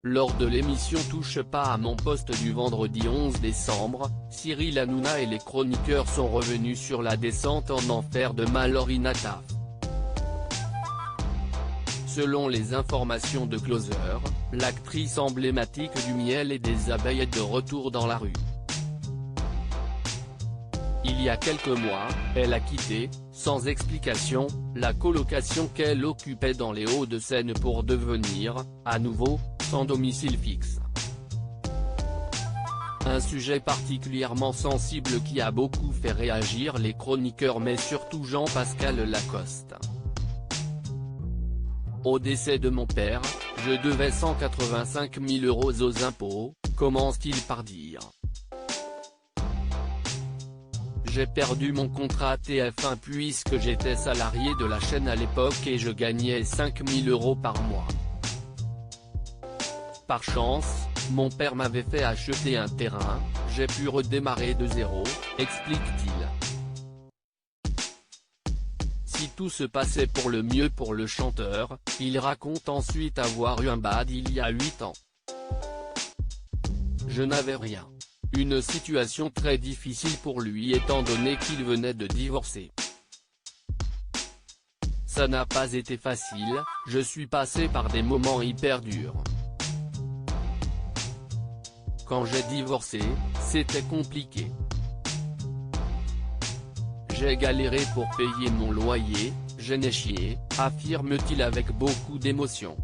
Lors de l'émission Touche pas à mon poste du vendredi 11 décembre, Cyril Hanouna et les chroniqueurs sont revenus sur la descente en enfer de Mallory Nataf. Selon les informations de Closer, l'actrice emblématique du miel et des abeilles est de retour dans la rue. Il y a quelques mois, elle a quitté, sans explication, la colocation qu'elle occupait dans les Hauts-de-Seine pour devenir, à nouveau, sans domicile fixe. Un sujet particulièrement sensible qui a beaucoup fait réagir les chroniqueurs mais surtout Jean-Pascal Lacoste. Au décès de mon père, je devais 185 000 € aux impôts, commence-t-il par dire. J'ai perdu mon contrat TF1 puisque j'étais salarié de la chaîne à l'époque et je gagnais 5 000 € par mois. Par chance, mon père m'avait fait acheter un terrain, j'ai pu redémarrer de zéro, explique-t-il. Si tout se passait pour le mieux pour le chanteur, il raconte ensuite avoir eu un bad il y a 8 ans. Je n'avais rien. Une situation très difficile pour lui étant donné qu'il venait de divorcer. Ça n'a pas été facile, je suis passé par des moments hyper durs. Quand j'ai divorcé, c'était compliqué. J'ai galéré pour payer mon loyer, je n'ai chié, affirme-t-il avec beaucoup d'émotion.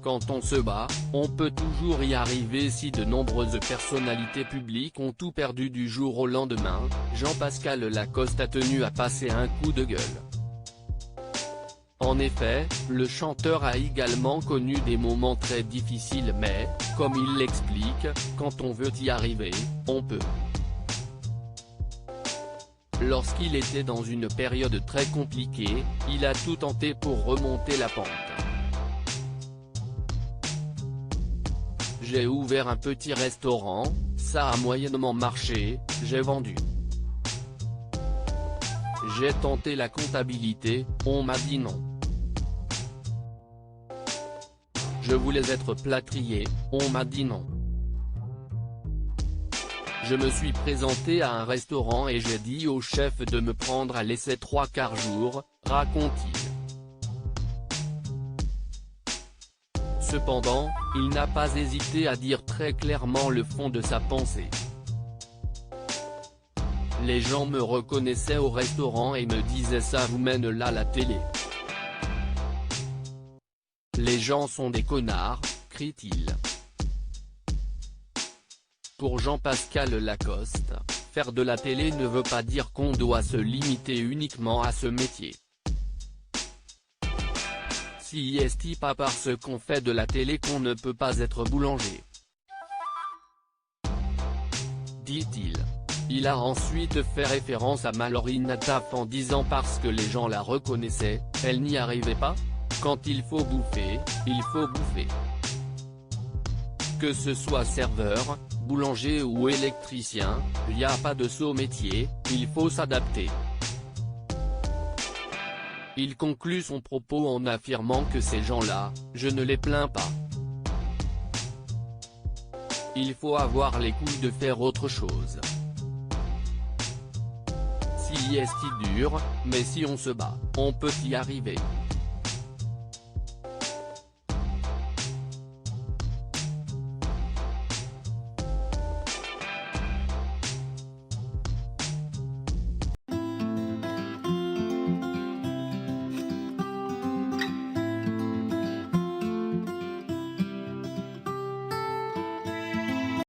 Quand on se bat, on peut toujours y arriver. Si de nombreuses personnalités publiques ont tout perdu du jour au lendemain, Jean-Pascal Lacoste a tenu à passer un coup de gueule. En effet, le chanteur a également connu des moments très difficiles mais, comme il l'explique, quand on veut y arriver, on peut. Lorsqu'il était dans une période très compliquée, il a tout tenté pour remonter la pente. J'ai ouvert un petit restaurant, ça a moyennement marché, j'ai vendu. J'ai tenté la comptabilité, on m'a dit non. Je voulais être plâtrier, on m'a dit non. Je me suis présenté à un restaurant et j'ai dit au chef de me prendre à l'essai 3/4 jour, raconte-t-il. Cependant, il n'a pas hésité à dire très clairement le fond de sa pensée. Les gens me reconnaissaient au restaurant et me disaient ça vous mène là la télé. Les gens sont des connards, crie-t-il. Pour Jean-Pascal Lacoste, faire de la télé ne veut pas dire qu'on doit se limiter uniquement à ce métier. Si est-il pas parce qu'on fait de la télé qu'on ne peut pas être boulanger, dit-il. Il a ensuite fait référence à Mallory Nataf en disant parce que les gens la reconnaissaient, elle n'y arrivait pas. Quand il faut bouffer, il faut bouffer. Que ce soit serveur, boulanger ou électricien, il n'y a pas de saut métier, il faut s'adapter. Il conclut son propos en affirmant que ces gens-là, je ne les plains pas. Il faut avoir les couilles de faire autre chose. Si est dur, mais si on se bat, on peut y arriver.